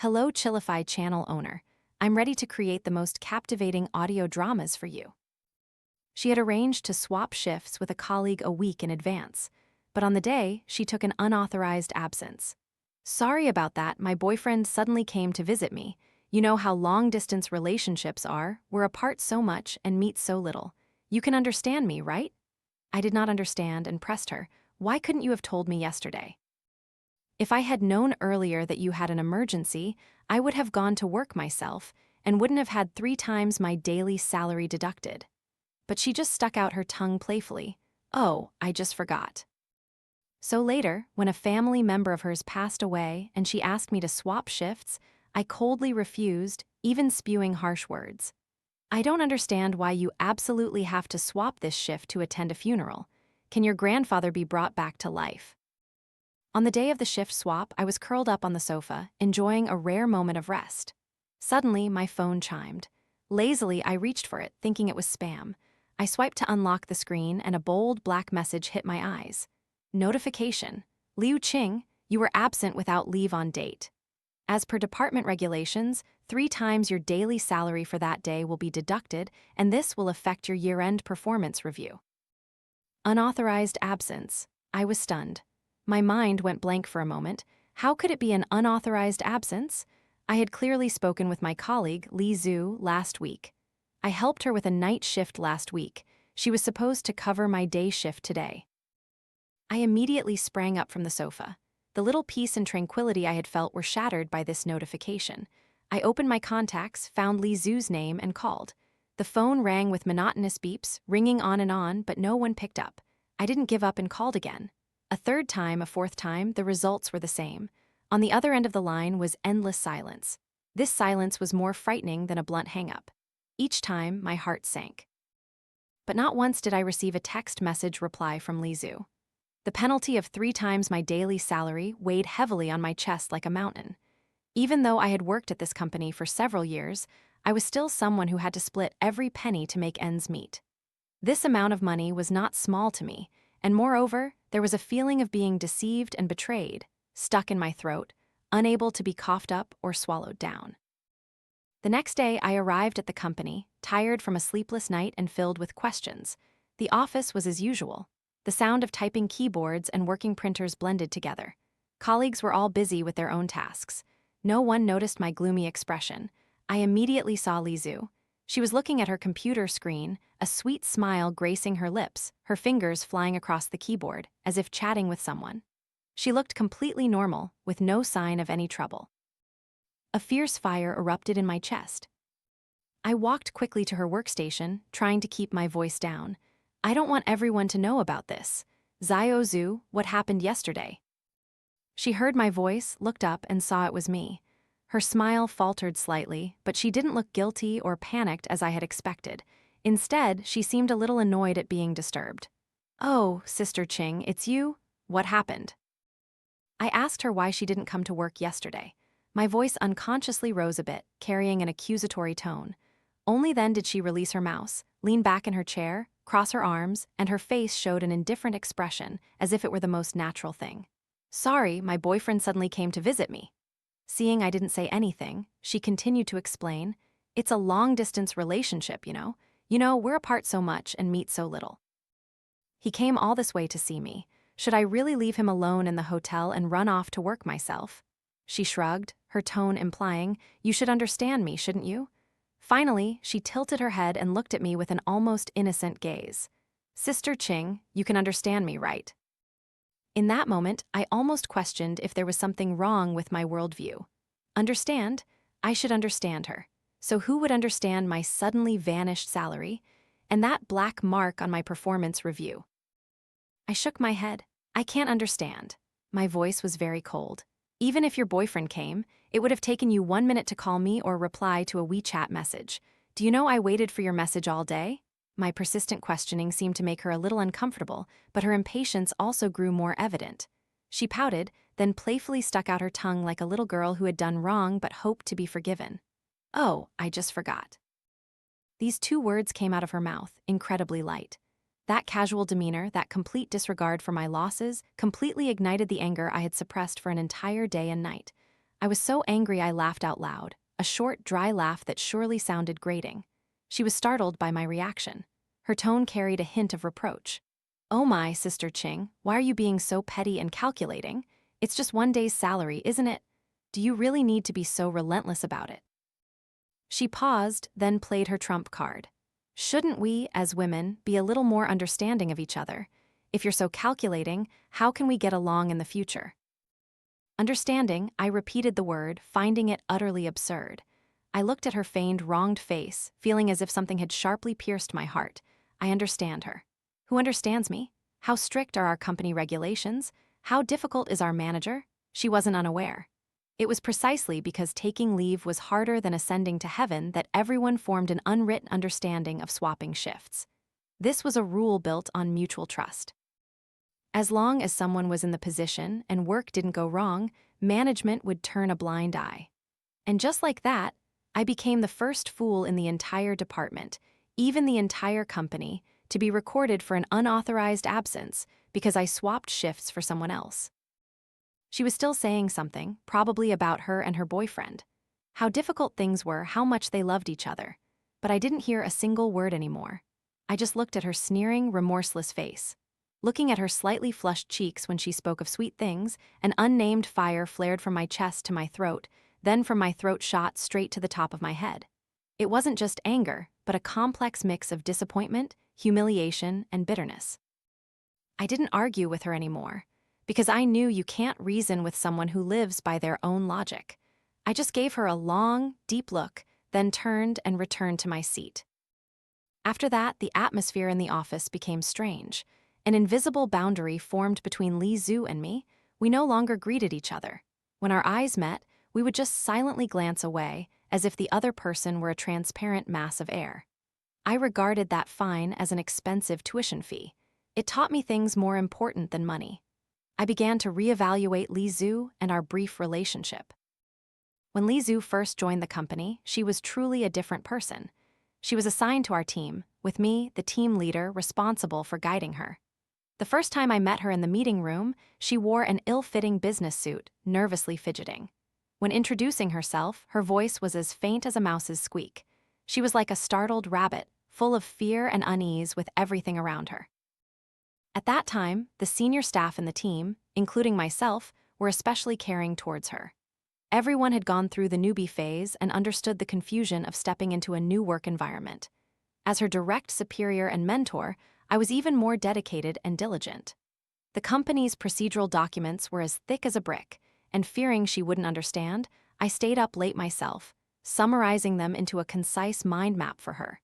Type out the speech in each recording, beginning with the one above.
Hello, Chillify channel owner. I'm ready to create the most captivating audio dramas for you. She had arranged to swap shifts with a colleague a week in advance, but on the day, she took an unauthorized absence. Sorry about that, my boyfriend suddenly came to visit me. You know how long-distance relationships are, we're apart so much and meet so little. You can understand me, right? I did not understand and pressed her. Why couldn't you have told me yesterday? If I had known earlier that you had an emergency, I would have gone to work myself and wouldn't have had 3 times my daily salary deducted. But she just stuck out her tongue playfully. Oh, I just forgot. So later, when a family member of hers passed away and she asked me to swap shifts, I coldly refused, even spewing harsh words. I don't understand why you absolutely have to swap this shift to attend a funeral. Can your grandfather be brought back to life? On the day of the shift swap, I was curled up on the sofa, enjoying a rare moment of rest. Suddenly, my phone chimed. Lazily, I reached for it, thinking it was spam. I swiped to unlock the screen, and a bold black message hit my eyes. Notification. Li Xue, you were absent without leave on date. As per department regulations, 3 times your daily salary for that day will be deducted, and this will affect your year-end performance review. Unauthorized absence. I was stunned. My mind went blank for a moment. How could it be an unauthorized absence? I had clearly spoken with my colleague, Li Xue, last week. I helped her with a night shift last week. She was supposed to cover my day shift today. I immediately sprang up from the sofa. The little peace and tranquility I had felt were shattered by this notification. I opened my contacts, found Li Xue's name, and called. The phone rang with monotonous beeps, ringing on, but no one picked up. I didn't give up and called again. A third time, a fourth time, the results were the same. On the other end of the line was endless silence. This silence was more frightening than a blunt hang-up. Each time, my heart sank. But not once did I receive a text message reply from Li Xue. The penalty of 3 times my daily salary weighed heavily on my chest like a mountain. Even though I had worked at this company for several years, I was still someone who had to split every penny to make ends meet. This amount of money was not small to me, and moreover, there was a feeling of being deceived and betrayed, stuck in my throat, unable to be coughed up or swallowed down. The next day, I arrived at the company, tired from a sleepless night and filled with questions. The office was as usual. The sound of typing keyboards and working printers blended together. Colleagues were all busy with their own tasks. No one noticed my gloomy expression. I immediately saw Li Xue. She was looking at her computer screen, a sweet smile gracing her lips, her fingers flying across the keyboard, as if chatting with someone. She looked completely normal, with no sign of any trouble. A fierce fire erupted in my chest. I walked quickly to her workstation, trying to keep my voice down. I don't want everyone to know about this. Xiao Zhu, what happened yesterday? She heard my voice, looked up, and saw it was me. Her smile faltered slightly, but she didn't look guilty or panicked as I had expected. Instead, she seemed a little annoyed at being disturbed. Oh, Sister Qing, it's you? What happened? I asked her why she didn't come to work yesterday. My voice unconsciously rose a bit, carrying an accusatory tone. Only then did she release her mouse, lean back in her chair, cross her arms, and her face showed an indifferent expression, as if it were the most natural thing. Sorry, my boyfriend suddenly came to visit me. Seeing I didn't say anything, she continued to explain, it's a long-distance relationship, you know. We're apart so much and meet so little. He came all this way to see me. Should I really leave him alone in the hotel and run off to work myself? She shrugged, her tone implying, you should understand me, shouldn't you? Finally, she tilted her head and looked at me with an almost innocent gaze. Sister Qing, you can understand me, right? In that moment, I almost questioned if there was something wrong with my worldview. Understand? I should understand her. So who would understand my suddenly vanished salary and that black mark on my performance review? I shook my head. I can't understand. My voice was very cold. Even if your boyfriend came, it would have taken you 1 minute to call me or reply to a WeChat message. Do you know I waited for your message all day? My persistent questioning seemed to make her a little uncomfortable, but her impatience also grew more evident. She pouted, then playfully stuck out her tongue like a little girl who had done wrong but hoped to be forgiven. Oh, I just forgot. These 2 words came out of her mouth, incredibly light. That casual demeanor, that complete disregard for my losses, completely ignited the anger I had suppressed for an entire day and night. I was so angry I laughed out loud, a short, dry laugh that surely sounded grating. She was startled by my reaction. Her tone carried a hint of reproach. "Oh my, Sister Ching, why are you being so petty and calculating? It's just one day's salary, isn't it? Do you really need to be so relentless about it?" She paused, then played her trump card. "Shouldn't we, as women, be a little more understanding of each other? If you're so calculating, how can we get along in the future?" Understanding, I repeated the word, finding it utterly absurd. I looked at her feigned, wronged face, feeling as if something had sharply pierced my heart. I understand her. Who understands me? How strict are our company regulations? How difficult is our manager? She wasn't unaware. It was precisely because taking leave was harder than ascending to heaven that everyone formed an unwritten understanding of swapping shifts. This was a rule built on mutual trust. As long as someone was in the position and work didn't go wrong, management would turn a blind eye. And just like that, I became the first fool in the entire department, even the entire company, to be recorded for an unauthorized absence because I swapped shifts for someone else. She was still saying something, probably about her and her boyfriend. How difficult things were, how much they loved each other. But I didn't hear a single word anymore. I just looked at her sneering, remorseless face. Looking at her slightly flushed cheeks when she spoke of sweet things, an unnamed fire flared from my chest to my throat, then from my throat shot straight to the top of my head. It wasn't just anger, but a complex mix of disappointment, humiliation, and bitterness. I didn't argue with her anymore, because I knew you can't reason with someone who lives by their own logic. I just gave her a long, deep look, then turned and returned to my seat. After that, the atmosphere in the office became strange. An invisible boundary formed between Li Xue and me. We no longer greeted each other. When our eyes met, we would just silently glance away, as if the other person were a transparent mass of air. I regarded that fine as an expensive tuition fee. It taught me things more important than money. I began to reevaluate Li Xue and our brief relationship. When Li Xue first joined the company, she was truly a different person. She was assigned to our team, with me, the team leader, responsible for guiding her. The first time I met her in the meeting room, she wore an ill-fitting business suit, nervously fidgeting. When introducing herself, her voice was as faint as a mouse's squeak. She was like a startled rabbit, full of fear and unease with everything around her. At that time, the senior staff in the team, including myself, were especially caring towards her. Everyone had gone through the newbie phase and understood the confusion of stepping into a new work environment. As her direct superior and mentor, I was even more dedicated and diligent. The company's procedural documents were as thick as a brick, and fearing she wouldn't understand, I stayed up late myself, summarizing them into a concise mind map for her.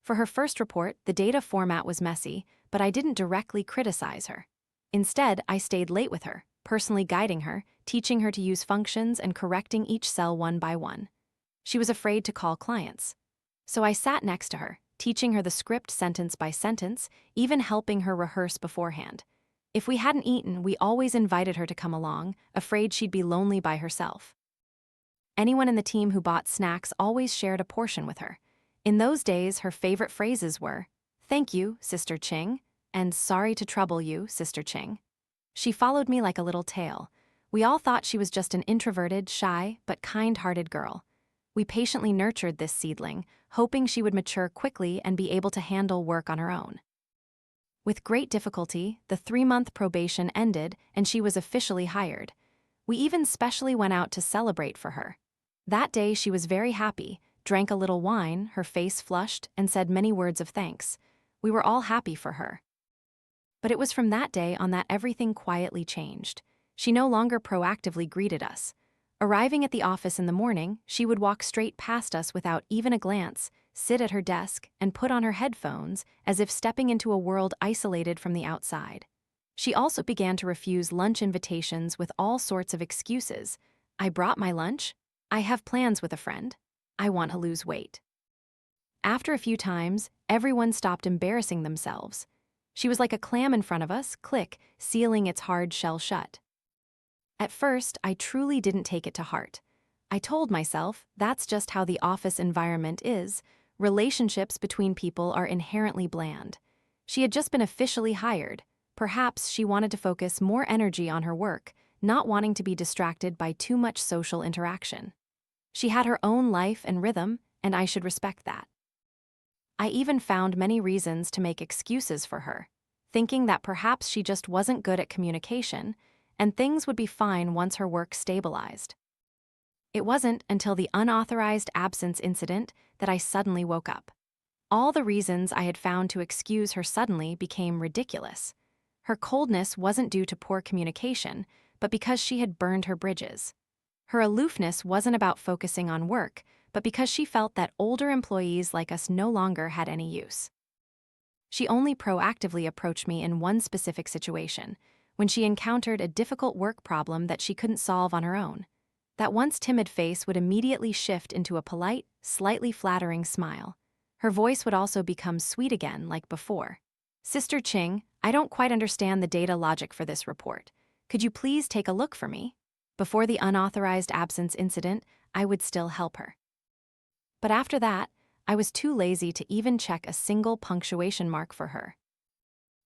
For her first report, the data format was messy, but I didn't directly criticize her. Instead, I stayed late with her, personally guiding her, teaching her to use functions and correcting each cell one by one. She was afraid to call clients. So I sat next to her, teaching her the script sentence by sentence, even helping her rehearse beforehand. If we hadn't eaten, we always invited her to come along, afraid she'd be lonely by herself. Anyone in the team who bought snacks always shared a portion with her. In those days, her favorite phrases were, "Thank you, Sister Ching," and "Sorry to trouble you, Sister Ching." She followed me like a little tail. We all thought she was just an introverted, shy, but kind-hearted girl. We patiently nurtured this seedling, hoping she would mature quickly and be able to handle work on her own. With great difficulty, the 3-month probation ended and she was officially hired. We even specially went out to celebrate for her. That day she was very happy, drank a little wine, her face flushed, and said many words of thanks. We were all happy for her. But it was from that day on that everything quietly changed. She no longer proactively greeted us. Arriving at the office in the morning, she would walk straight past us without even a glance, sit at her desk, and put on her headphones as if stepping into a world isolated from the outside. She also began to refuse lunch invitations with all sorts of excuses. "I brought my lunch. I have plans with a friend. I want to lose weight." After a few times, everyone stopped embarrassing themselves. She was like a clam in front of us, click, sealing its hard shell shut. At first, I truly didn't take it to heart. I told myself, that's just how the office environment is. Relationships between people are inherently bland. She had just been officially hired. Perhaps she wanted to focus more energy on her work, not wanting to be distracted by too much social interaction. She had her own life and rhythm, and I should respect that. I even found many reasons to make excuses for her, thinking that perhaps she just wasn't good at communication, and things would be fine once her work stabilized. It wasn't until the unauthorized absence incident that I suddenly woke up. All the reasons I had found to excuse her suddenly became ridiculous. Her coldness wasn't due to poor communication, but because she had burned her bridges. Her aloofness wasn't about focusing on work, but because she felt that older employees like us no longer had any use. She only proactively approached me in one specific situation, when she encountered a difficult work problem that she couldn't solve on her own. That once timid face would immediately shift into a polite, slightly flattering smile. Her voice would also become sweet again like before. "Sister Ching, I don't quite understand the data logic for this report. Could you please take a look for me?" Before the unauthorized absence incident, I would still help her. But after that, I was too lazy to even check a single punctuation mark for her.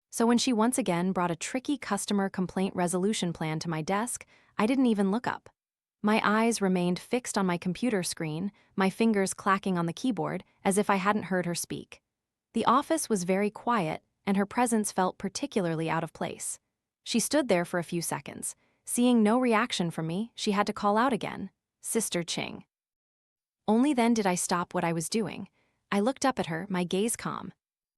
So when she once again brought a tricky customer complaint resolution plan to my desk, I didn't even look up. My eyes remained fixed on my computer screen, my fingers clacking on the keyboard, as if I hadn't heard her speak. The office was very quiet, and her presence felt particularly out of place. She stood there for a few seconds. Seeing no reaction from me, she had to call out again, "Sister Ching." Only then did I stop what I was doing. I looked up at her, my gaze calm.